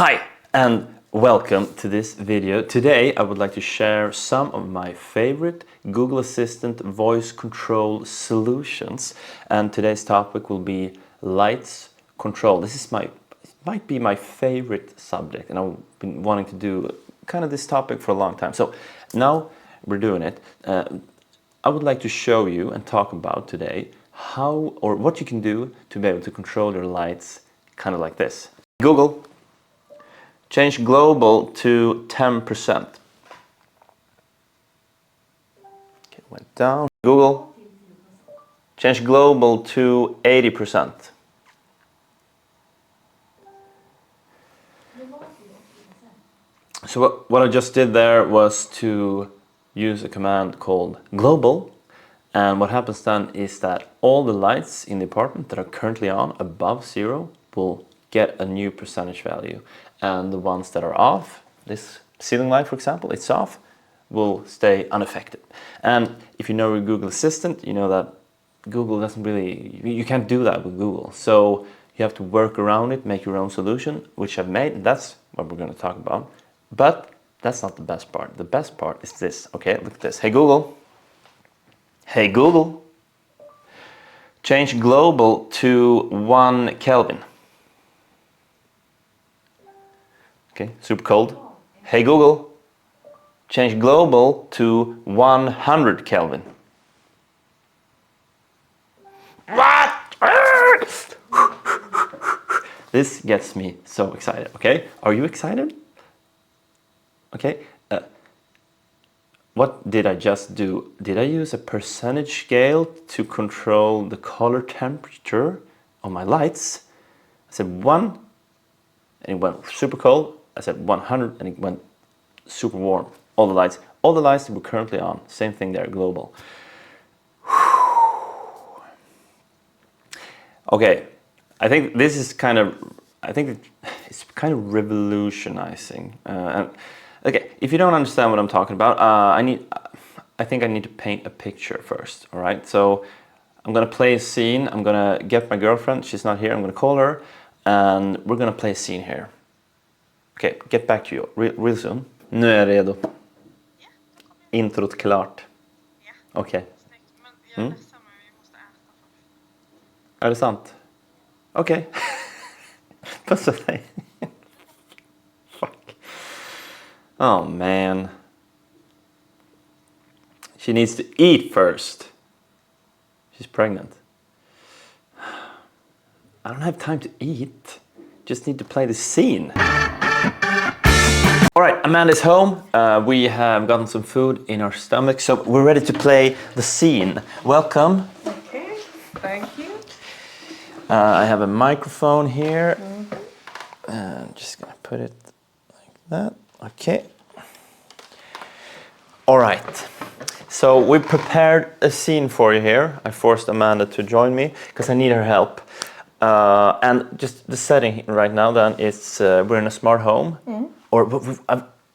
Hi and welcome to this video. Today I would like to share some of my favorite Google Assistant voice control solutions, and today's topic will be lights control. Might be my favorite subject, and I've been wanting to do kind of this topic for a long time. So now we're doing it. I would like to show you and talk about today how or what you can do to be able to control your lights kind of like this. Google, change global to 10%. Okay, went down. Google, change global to 80%. So what I just did there was to use a command called global, and what happens then is that all the lights in the apartment that are currently on above 0 will get a new percentage value, and the ones that are off, this ceiling light for example, it's off, will stay unaffected. And if you know your Google Assistant, you know that Google doesn't really, you can't do that with Google, so you have to work around it, make your own solution, which I've made, and that's what we're going to talk about. But that's not the best part. The best part is this. Okay, look at this. Hey Google, change global to 1 Kelvin. Okay, super cold. Hey Google, change global to 100 Kelvin. What? This gets me so excited. Okay, are you excited? Okay, what did I just do? Did I use a percentage scale to control the color temperature of my lights? I said 1 and it went super cold. I said 100 and it went super warm. All the lights that we're currently on, same thing there, global. Okay, I think this is kind of, it's kind of revolutionizing. Okay, if you don't understand what I'm talking about, I think I need to paint a picture first, all right? So I'm gonna play a scene. I'm gonna get my girlfriend, she's not here, I'm gonna call her, and we're gonna play a scene here. Okay, get back to you real soon. Nu är jag redo. Introt klart. Okej. Mm. Är det sant? Okej. Puss på dig. Fuck. Oh man. She needs to eat first. She's pregnant. I don't have time to eat. Just need to play the scene. All right, Amanda's home. We have gotten some food in our stomach, so we're ready to play the scene. Welcome. Okay, thank you. I have a microphone here. I'm just gonna put it like that. Okay. All right. So we prepared a scene for you here. I forced Amanda to join me because I need her help. And just the setting right now then is we're in a smart home.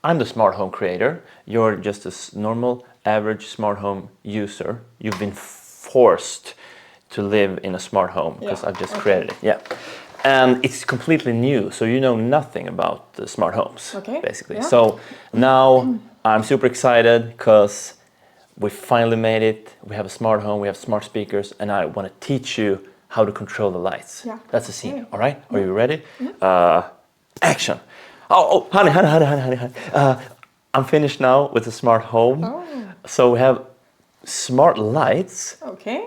I'm the smart home creator. You're just a normal, average smart home user. You've been forced to live in a smart home because I've just created it. Yeah. And it's completely new, so you know nothing about the smart homes, basically. Yeah. So now I'm super excited because we finally made it. We have a smart home, we have smart speakers, and I want to teach you how to control the lights. Yeah. That's the scene, all right? Are you ready? Action. Oh, honey. I'm finished now with the smart home. Oh. So we have smart lights,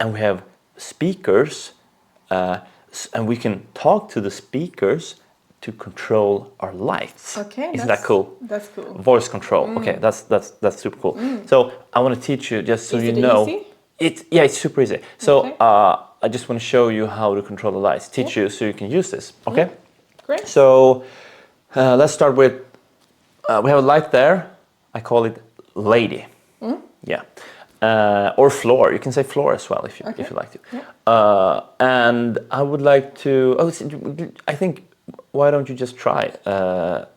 and we have speakers, and we can talk to the speakers to control our lights. Okay, isn't that cool? That's cool. Voice control. Okay, that's super cool. So I want to teach you just so you know. Easy? It's super easy. So I just want to show you how to control the lights. Teach you so you can use this. Okay. Great. So let's start with. We have a light there. I call it lady. Yeah. Or floor. You can say floor as well if you like to. Yeah. And I would like to. I think. Why don't you just try? To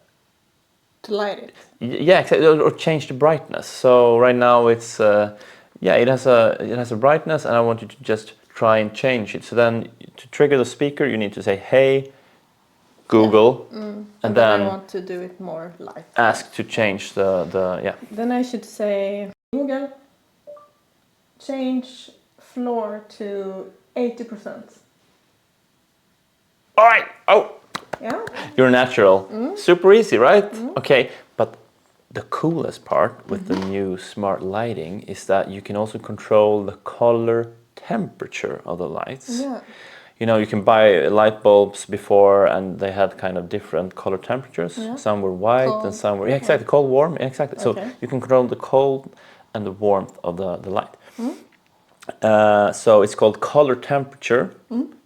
light it. Yeah, exactly. Or change the brightness. So right now it's it has a brightness, and I want you to just try and change it. So then to trigger the speaker, you need to say, "Hey, Google, and then I then want to do it more light. ask to change the yeah. Then I should say, Google, change floor to 80%. All right. Oh, Yeah. you're natural. Super easy, right? Okay, but the coolest part with the new smart lighting is that you can also control the color temperature of the lights. Yeah. You know, you can buy light bulbs before and they had kind of different color temperatures. Yeah. Some were white Cold, and some were, yeah, exactly, cold, warm, yeah, exactly. So Okay. you can control the cold and the warmth of the light. So it's called color temperature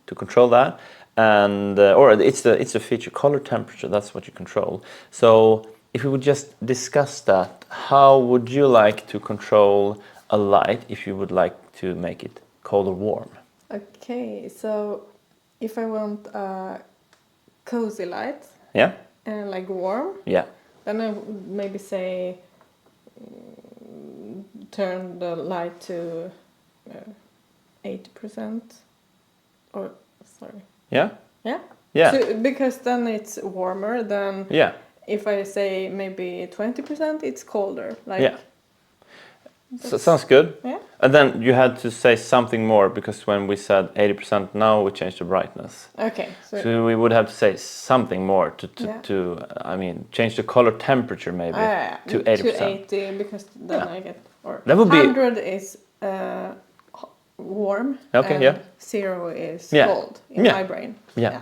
to control that. And, or it's a feature, color temperature, that's what you control. So if we would just discuss that, how would you like to control a light if you would like to make it cold or warm? Okay, so if I want a cozy light Yeah? and like warm, Yeah. then I would maybe say turn the light to 80%. Or, sorry. Yeah? Yeah? Yeah. So, because then it's warmer than Yeah. if I say maybe 20%, it's colder. Like, Yeah. So, sounds good. Yeah. And then you had to say something more because when we said 80% now, we changed the brightness. Okay. So we would have to say something more Yeah. I mean, change the color temperature maybe to 80%. To 80, because then Yeah. I get, or That would be- 100 is warm. Okay, and yeah. 0 is Yeah. cold in Yeah. my brain. Yeah.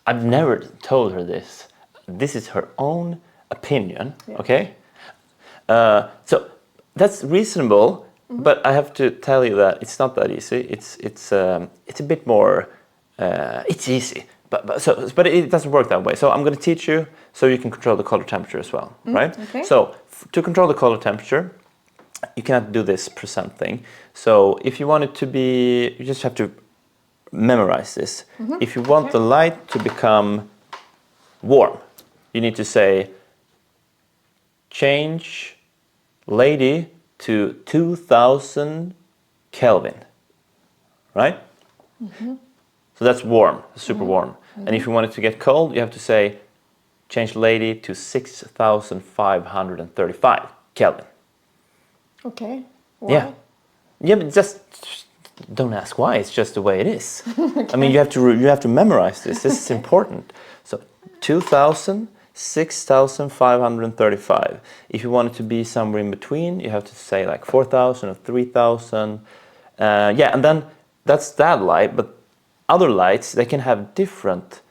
I've never told her this. This is her own opinion, Yeah. okay? So that's reasonable, but I have to tell you that it's not that easy. It's a bit more. It's easy, but it doesn't work that way. So I'm going to teach you so you can control the color temperature as well, right? Okay. So to control the color temperature, you cannot do this percent thing. So if you want it to be, you just have to memorize this. If you want the light to become warm, you need to say change lady to 2000 Kelvin, right? So that's warm, super warm. And if you want it to get cold, you have to say change lady to 6535 Kelvin. Okay. Why? Yeah. Yeah, but just don't ask why. It's just the way it is. I mean, you have to memorize this. This is important. So 2000, 6535. If you want it to be somewhere in between, you have to say like 4000 or 3000. Yeah, and then that's that light. But other lights, they can have different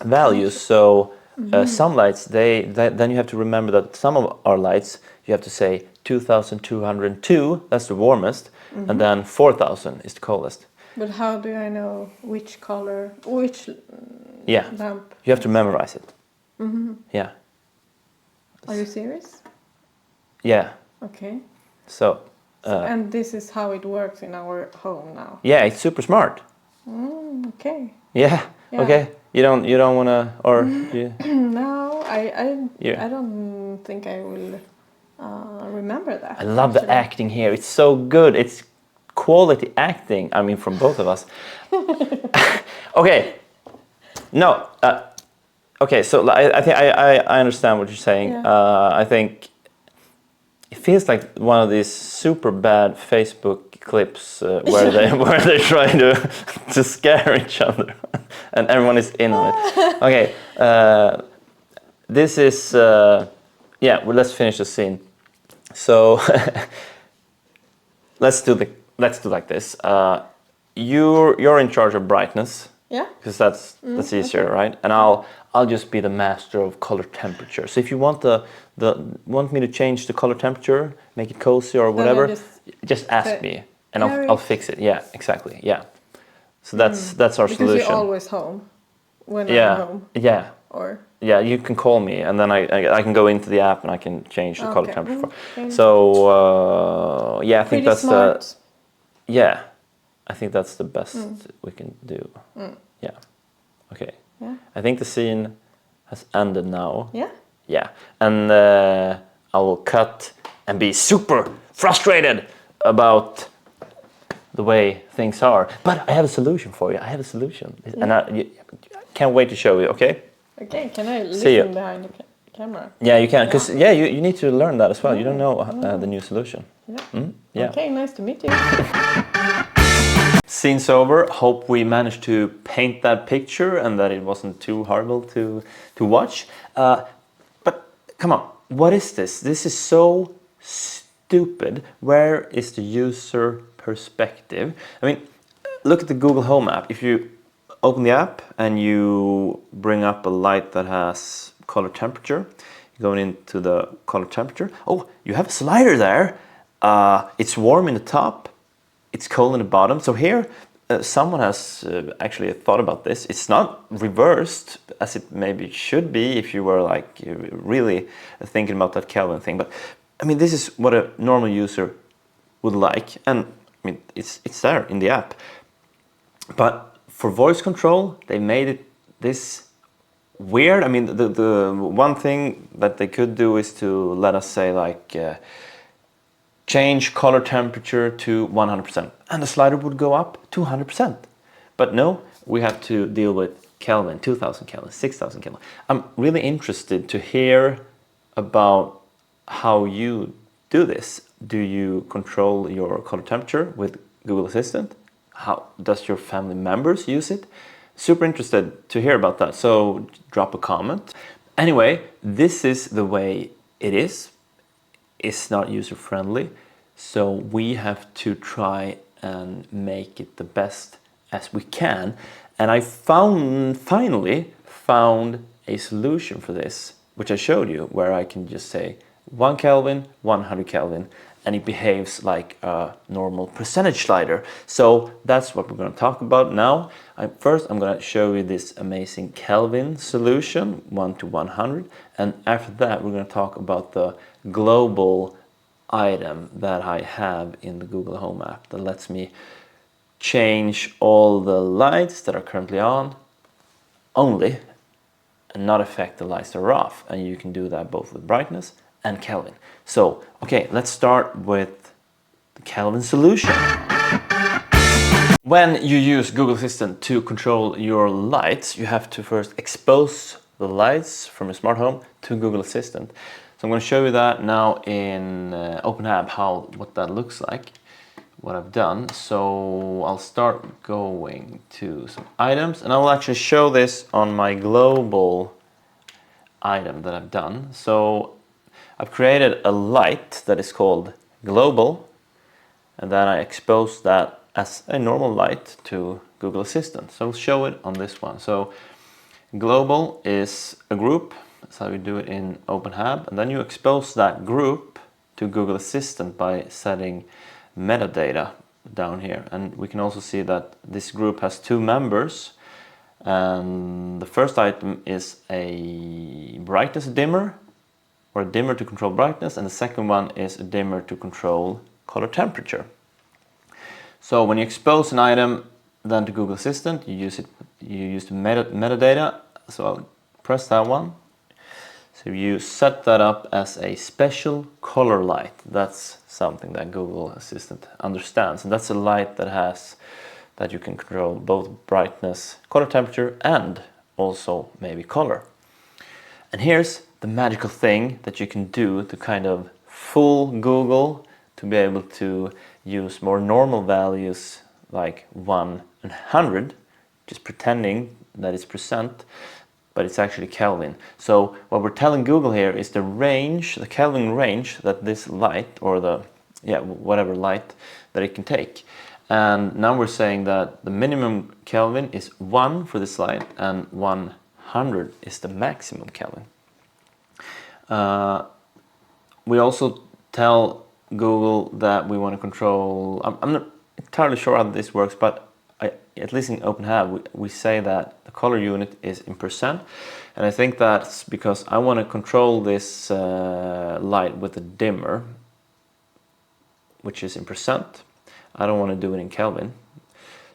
values. So some lights, then you have to remember that some of our lights, you have to say 2202, that's the warmest, and then 4000 is the coldest. But how do I know which color, which Yeah, lamp? you have to memorize it. Yeah, Are you serious? yeah. Okay. So, And this is how it works in our home now. yeah, it's super smart. Okay. Yeah. Yeah. Okay. You don't wanna, or you, No, Yeah. I don't think I will remember that. I love the actually. acting here. It's so good. It's quality acting. I mean, from both of us. Okay. No. Okay. So I think I understand what you're saying. Yeah. I think it feels like one of these super bad Facebook clips where they're trying to scare each other, and everyone is in on it. Okay. This is yeah. Well, let's finish the scene. So let's do like this. You're in charge of brightness. Yeah. Because that's easier, right? And I'll just be the master of color temperature. So if you want me to change the color temperature, make it cozy or whatever, just ask me and I'll fix it. Yeah, exactly. Yeah. So that's our Because solution. you're always home when Yeah. I'm home. Yeah. Or Yeah, you can call me, and then I can go into the app and I can change the color Okay. temperature. Okay. So yeah, I think pretty that's smart. yeah, I think that's the best we can do. Yeah. Okay. Yeah. I think the scene has ended now. Yeah. Yeah, and I will cut and be super frustrated about the way things are. But I have a solution for you. I have a solution. And I can't wait to show you, okay? Okay, can I See you. listen behind the camera? Yeah, you can. Because, you need to learn that as well. You don't know the new solution. Yeah. Okay, nice to meet you. Scene's over. Hope we managed to paint that picture and that it wasn't too horrible to watch. But come on, what is this? This is so stupid. Where is the user perspective? I mean, look at the Google Home app. If you open the app and you bring up a light that has color temperature, going into the color temperature. Oh, you have a slider there. It's warm in the top. It's cold in the bottom. So here, someone has actually thought about this. It's not reversed as it maybe should be if you were like really thinking about that Kelvin thing. But I mean, this is what a normal user would like, and I mean, it's there in the app. But for voice control, they made it this weird. I mean, the one thing that they could do is to let us say like. Change color temperature to 100%, and the slider would go up to 100%. But no, we have to deal with Kelvin, 2000 Kelvin, 6000 Kelvin. I'm really interested to hear about how you do this. Do you control your color temperature with Google Assistant? How does your family members use it? Super interested to hear about that, so drop a comment. Anyway, this is the way it is. Is not user-friendly, so we have to try and make it the best as we can. And I finally found a solution for this, which I showed you, where I can just say 1 Kelvin, 100 Kelvin, and it behaves like a normal percentage slider. So that's what we're going to talk about now. First, I'm going to show you this amazing Kelvin solution, 1 to 100. And after that, we're going to talk about the global item that I have in the Google Home app that lets me change all the lights that are currently on only and not affect the lights that are off. And you can do that both with brightness and Kelvin. So, okay, let's start with the Kelvin solution. When you use Google Assistant to control your lights, you have to first expose the lights from your smart home to Google Assistant. So I'm going to show you that now in OpenHab, what that looks like, what I've done. So I'll start going to some items, and I will actually show this on my global item that I've done. So I've created a light that is called global, and then I exposed that as a normal light to Google Assistant. So I'll show it on this one. So global is a group. That's how you do it in OpenHab. And then you expose that group to Google Assistant by setting metadata down here. And we can also see that this group has 2 members. And the first item is a brightness dimmer, or a dimmer to control brightness. And the second one is a dimmer to control color temperature. So when you expose an item then to Google Assistant, you use the metadata. So I'll press that one. So you set that up as a special color light. That's something that Google Assistant understands. And that's a light that you can control both brightness, color temperature, and also maybe color. And here's the magical thing that you can do to kind of fool Google to be able to use more normal values like 1 and 100, just pretending that it's percent, but it's actually Kelvin. So what we're telling Google here is the range, the Kelvin range that this light, or whatever light that it can take. And now we're saying that the minimum Kelvin is 1 for this light and 100 is the maximum Kelvin. We also tell Google that we want to control, I'm not entirely sure how this works, but at least in OpenHab, we say that the color unit is in percent. And I think that's because I want to control this light with a dimmer, which is in percent. I don't want to do it in Kelvin.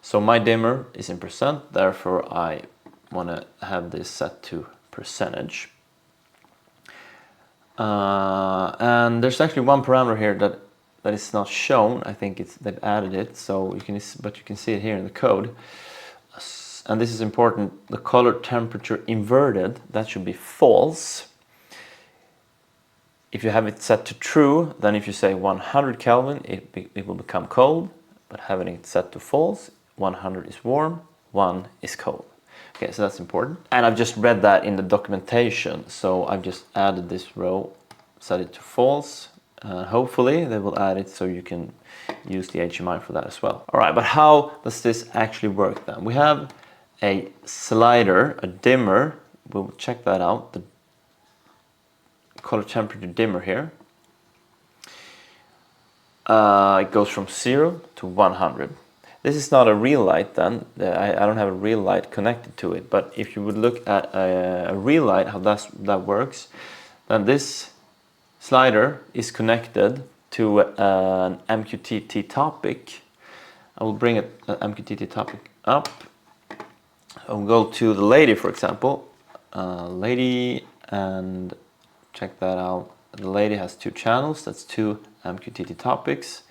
So my dimmer is in percent, therefore I want to have this set to percentage. And there's actually one parameter here that that is not shown. I think they've added it, so you can see it here in the code. And this is important, the color temperature inverted, that should be false. If you have it set to true, then if you say 100 Kelvin, it will become cold, but having it set to false, 100 is warm, 1 is cold. Okay, so that's important. And I've just read that in the documentation, so I've just added this row, set it to false. Hopefully they will add it so you can use the HMI for that as well. All right, but how does this actually work then? We have a slider, a dimmer, we'll check that out, the color temperature dimmer here. It goes from 0 to 100. This is not a real light then, I don't have a real light connected to it, but if you would look at a real light, how that works, then this slider is connected to an MQTT topic. I will bring an MQTT topic up. I'll go to the lady, for example, lady, and check that out. The lady has 2 channels, that's 2 MQTT topics.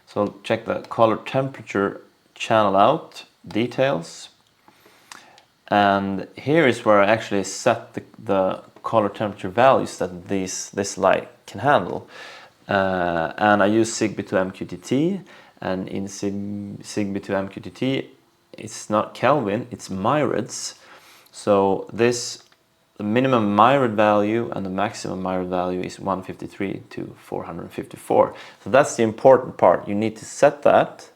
So check the color temperature channel out, details. And here is where I actually set the color temperature values that this light can handle. And I use SIGBY to MQTT, and in SIGBY to MQTT, it's not Kelvin, it's myriads. So the minimum myriad value and the maximum myriad value is 153 to 454. So that's the important part. You need to set that.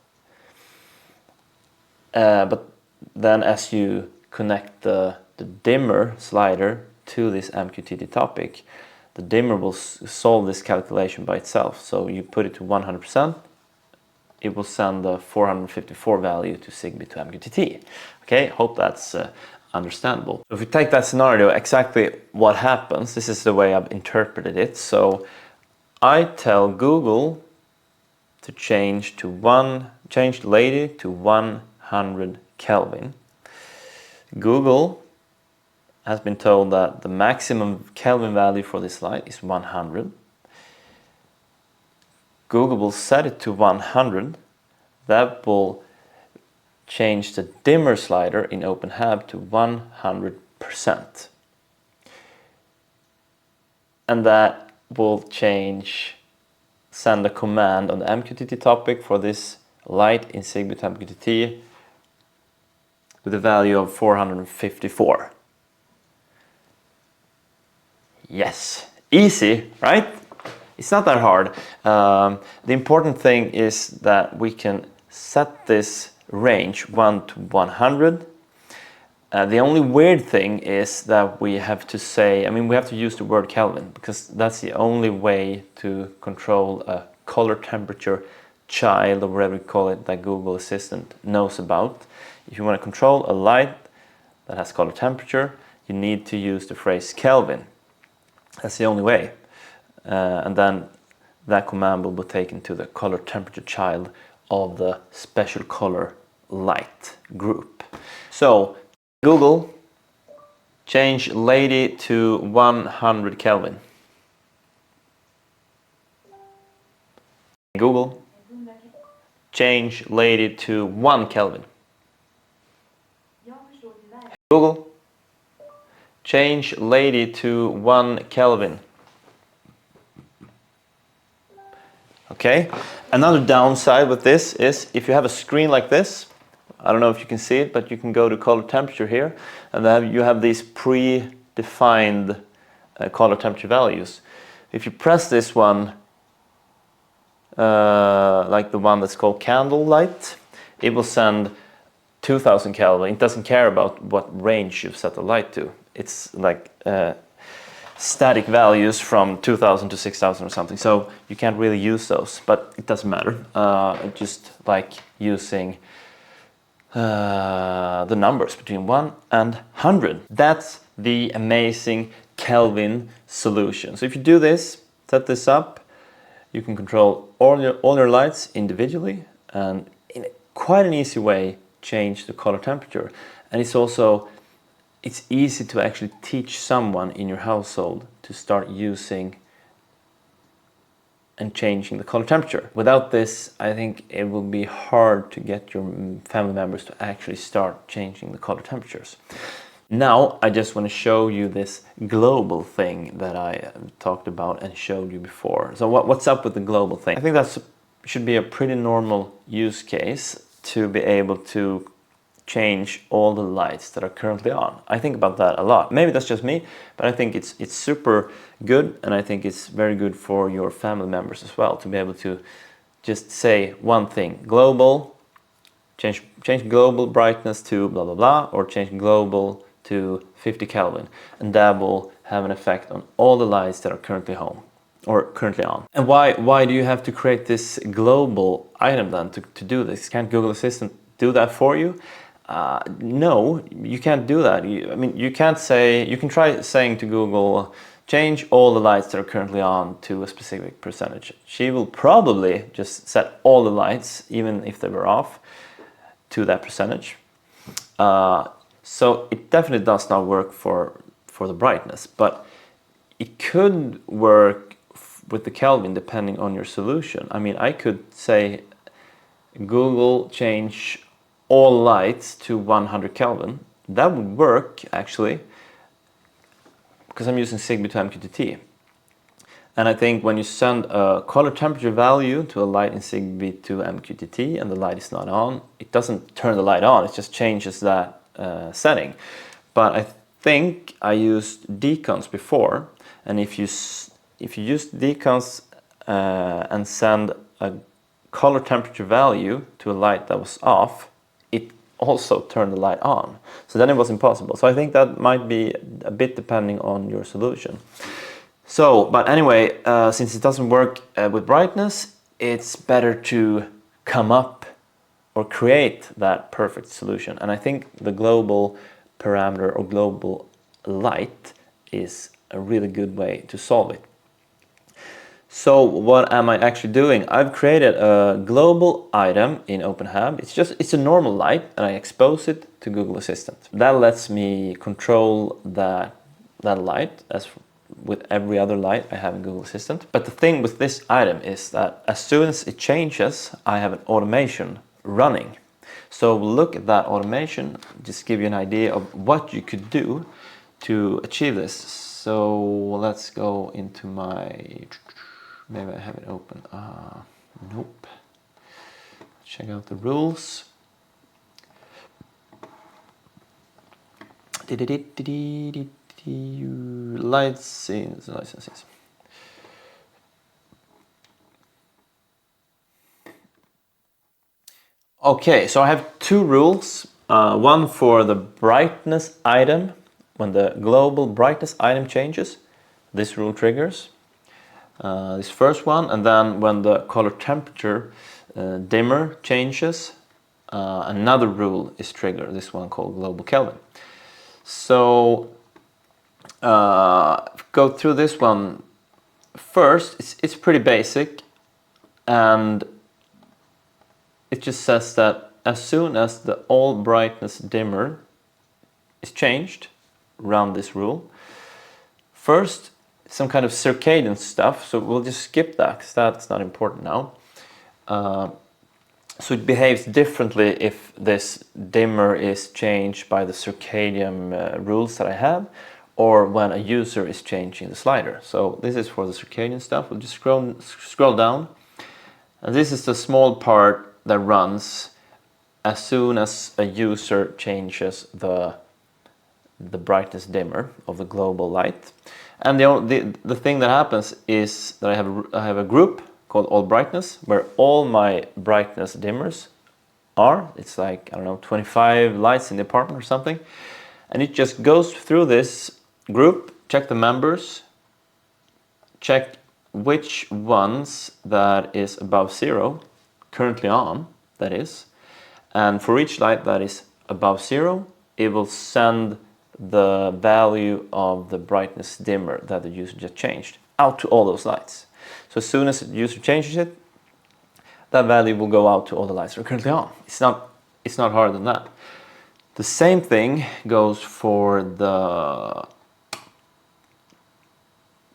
But then as you connect the dimmer slider to this MQTT topic, the dimmer will solve this calculation by itself. So you put it to 100%, it will send the 454 value to SIGBY to MQTT. Okay, hope that's understandable. So if we take that scenario, exactly what happens, this is the way I've interpreted it. So I tell Google to change lady to 100 Kelvin. Google has been told that the maximum Kelvin value for this light is 100. Google will set it to 100. That will change the dimmer slider in OpenHAB to 100%. And that will send a command on the MQTT topic for this light in SIGBY to MQTT with a value of 454. Yes, easy, right? It's not that hard. The important thing is that we can set this range 1 to 100. The only weird thing is that we have to say, we have to use the word Kelvin, because that's the only way to control a color temperature child, or whatever you call it, that Google Assistant knows about. If you want to control a light that has color temperature, you need to use the phrase Kelvin. That's the only way. And then that command will be taken to the color temperature child of the special color light group. So Google, change lady to 100 Kelvin. Google, change lady to 1 Kelvin. Google, change lady to 1 Kelvin. Okay, another downside with this is if you have a screen like this, I don't know if you can see it, but you can go to color temperature here, and then you have these pre-defined color temperature values. If you press this one, like the one that's called candle light, it will send 2000 Kelvin. It doesn't care about what range you've set the light to. It's like static values from 2000 to 6000 or something, so you can't really use those, but it doesn't matter. Just like using the numbers between 1 and 100. That's the amazing Kelvin solution. So if you do this, set this up, you can control all your lights individually, and in quite an easy way change the color temperature. And it's easy to actually teach someone in your household to start using and changing the color temperature. Without this, I think it will be hard to get your family members to actually start changing the color temperatures. Now, I just want to show you this global thing that I talked about and showed you before. So what's up with the global thing? I think that should be a pretty normal use case to be able to change all the lights that are currently on. I think about that a lot. Maybe that's just me, but I think it's super good, and I think it's very good for your family members as well to be able to just say one thing: global, change global brightness to blah blah blah, or change global to 50 Kelvin, and that will have an effect on all the lights that are currently home or currently on. And why do you have to create this global item then to do this? Can't Google Assistant do that for you? No, you can't do that. I mean, you can't say, you can try saying to Google, change all the lights that are currently on to a specific percentage. She will probably just set all the lights, even if they were off, to that percentage. So it definitely does not work for the brightness, but it could work with the Kelvin depending on your solution. I mean, I could say, Google, change all lights to 100 Kelvin. That would work actually, because I'm using Zigbee to MQTT. And I think when you send a color temperature value to a light in Zigbee to MQTT and the light is not on, it doesn't turn the light on, it just changes that setting. But I think I used decons before, and if you use decons and send a color temperature value to a light that was off, it also turned the light on. So then it was impossible. So I think that might be a bit depending on your solution. So, but anyway, since it doesn't work with brightness, it's better to come up or create that perfect solution. And I think the global parameter or global light is a really good way to solve it. So what am I actually doing? I've created a global item in OpenHab. It's a normal light, and I expose it to Google Assistant. That lets me control that light as with every other light I have in Google Assistant. But the thing with this item is that as soon as it changes, I have an automation running. So look at that automation, just give you an idea of what you could do to achieve this. So let's go into my, maybe I have it open. Nope. Check out the rules. Licenses. Okay, so I have two rules. One for the brightness item. When the global brightness item changes, this rule triggers. This first one, and then when the color temperature dimmer changes, another rule is triggered, this one called global Kelvin. So go through this one first. It's pretty basic, and it just says that as soon as the all brightness dimmer is changed, run this rule. First, some kind of circadian stuff, so we'll just skip that because that's not important now. So it behaves differently if this dimmer is changed by the circadian rules that I have, or when a user is changing the slider. So this is for the circadian stuff. We'll just scroll down, and this is the small part that runs as soon as a user changes the brightness dimmer of the global light. And the thing that happens is that I have a group called all brightness where all my brightness dimmers are. It's like, I don't know, 25 lights in the apartment or something. And it just goes through this group, check the members, check which ones that is above 0, currently on, that is. And for each light that is above 0, it will send the value of the brightness dimmer that the user just changed out to all those lights. So as soon as the user changes it, that value will go out to all the lights that are currently on. It's not harder than that. The same thing goes for the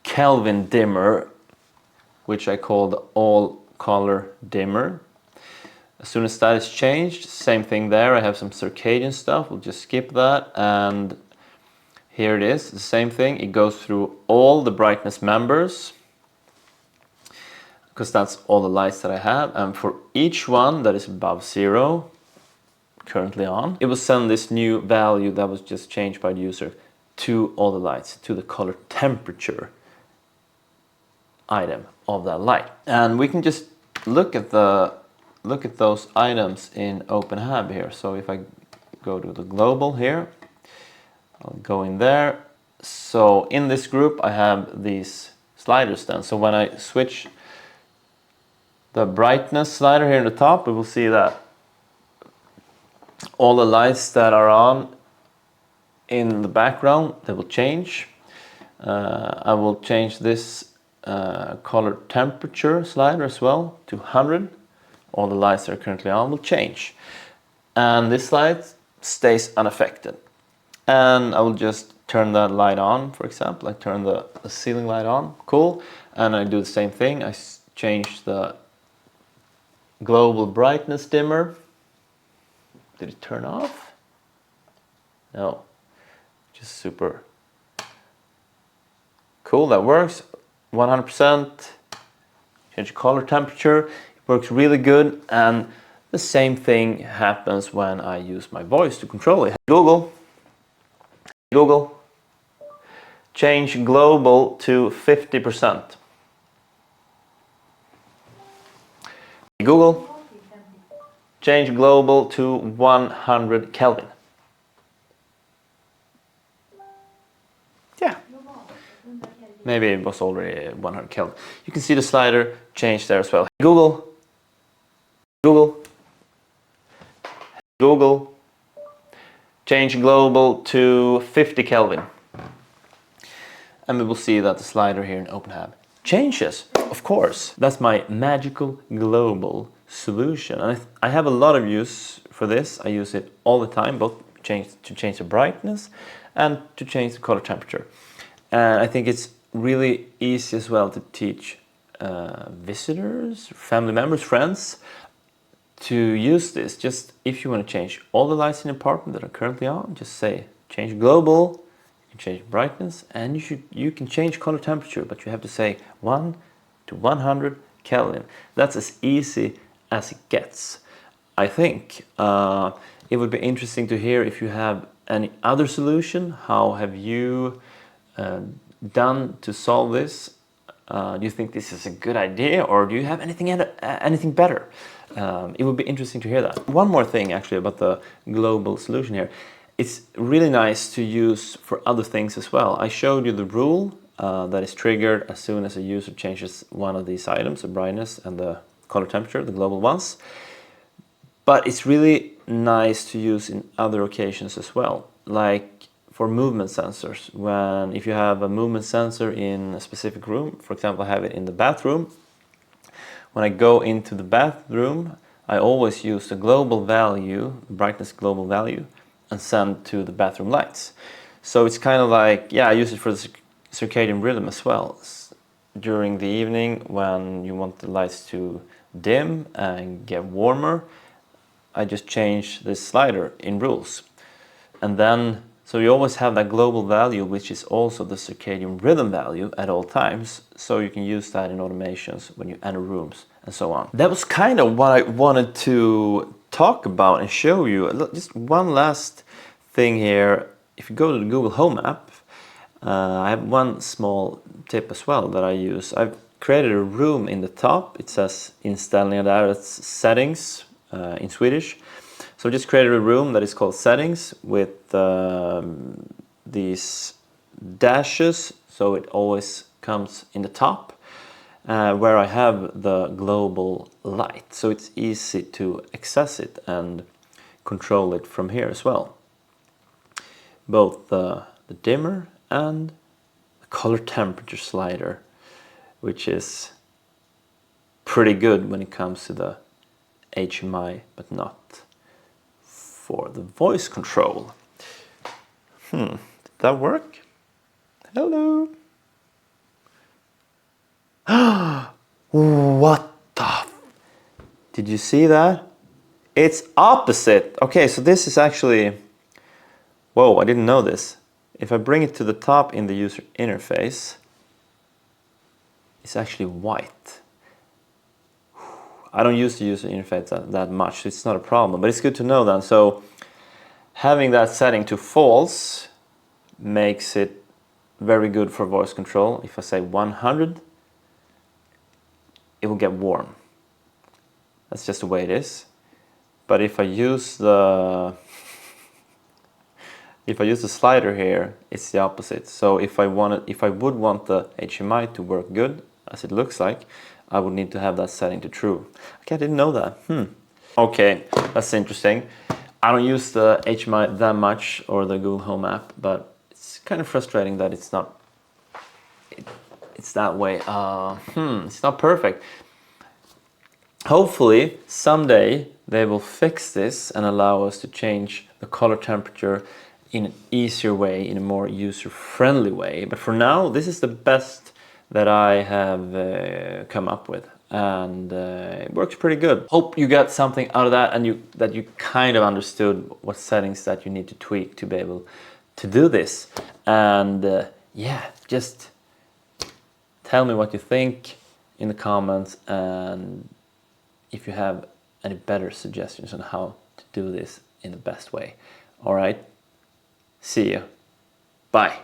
Kelvin dimmer which I call the all color dimmer. As soon as that is changed, same thing there. I have some circadian stuff. We'll just skip that. And here it is, the same thing. It goes through all the brightness members, because that's all the lights that I have. And for each one that is above 0, currently on, it will send this new value that was just changed by the user to all the lights, to the color temperature item of that light. And we can just look at those items in OpenHab here. So if I go to the global here, I'll go in there. So in this group I have these sliders then. So when I switch the brightness slider here in the top, we will see that all the lights that are on in the background, they will change. I will change this color temperature slider as well to 100. All the lights that are currently on will change. And this light stays unaffected. And I will just turn that light on, for example. I turn the ceiling light on, cool. And I do the same thing. I change the global brightness dimmer. Did it turn off? No, just super cool, that works. 100%, change the color temperature, it works really good. And the same thing happens when I use my voice to control it. Google, change global to 50%. Google, change global to 100 Kelvin. Yeah. Maybe it was already 100 Kelvin. You can see the slider change there as well. Google, change global to 50 Kelvin. And we will see that the slider here in OpenHab changes, of course. That's my magical global solution. And I have a lot of use for this. I use it all the time, both to change the brightness and to change the color temperature. And I think it's really easy as well to teach visitors, family members, friends to use this. Just if you want to change all the lights in the apartment that are currently on, just say change global, you can change brightness, and you can change color temperature, but you have to say 1 to 100 Kelvin. That's as easy as it gets. I think it would be interesting to hear if you have any other solution. How have you done to solve this? Do you think this is a good idea, or do you have anything better? It would be interesting to hear that. One more thing actually about the global solution here. It's really nice to use for other things as well. I showed you the rule that is triggered as soon as a user changes one of these items, the brightness and the color temperature, the global ones. But it's really nice to use in other occasions as well, like for movement sensors. If you have a movement sensor in a specific room, for example, I have it in the bathroom. When I go into the bathroom, I always use the global value, the brightness global value, and send to the bathroom lights. So it's kind of like, yeah, I use it for the circadian rhythm as well. During the evening, when you want the lights to dim and get warmer, I just change this slider in rules. And then, so you always have that global value, which is also the circadian rhythm value at all times. So you can use that in automations when you enter rooms and so on. That was kind of what I wanted to talk about and show you. Just one last thing here. If you go to the Google Home app, I have one small tip as well that I use. I've created a room in the top. It says inställningar där, it's settings in Swedish. So I just created a room that is called settings with these dashes, so it always comes in the top, where I have the global light. So it's easy to access it and control it from here as well. Both the dimmer and the color temperature slider, which is pretty good when it comes to the HMI, but not for the voice control. Did that work? Hello. What the? Did you see that? It's opposite. Okay, so this is actually, whoa, I didn't know this. If I bring it to the top in the user interface, it's actually white. I don't use the user interface that much, so it's not a problem, but it's good to know then. So having that setting to false makes it very good for voice control. If I say 100, it will get warm. That's just the way it is. But if I use the slider here, it's the opposite. So if I would want the HMI to work good, as it looks like, I would need to have that setting to true. Okay, I didn't know that. Okay, that's interesting. I don't use the HMI that much, or the Google Home app, but it's kind of frustrating that it's not. It's that way. It's not perfect. Hopefully someday they will fix this and allow us to change the color temperature in an easier way, in a more user-friendly way. But for now, this is the best that I have come up with, and it works pretty good. Hope you got something out of that, and that you kind of understood what settings that you need to tweak to be able to do this. And yeah, just tell me what you think in the comments, and if you have any better suggestions on how to do this in the best way. All right, see you. Bye.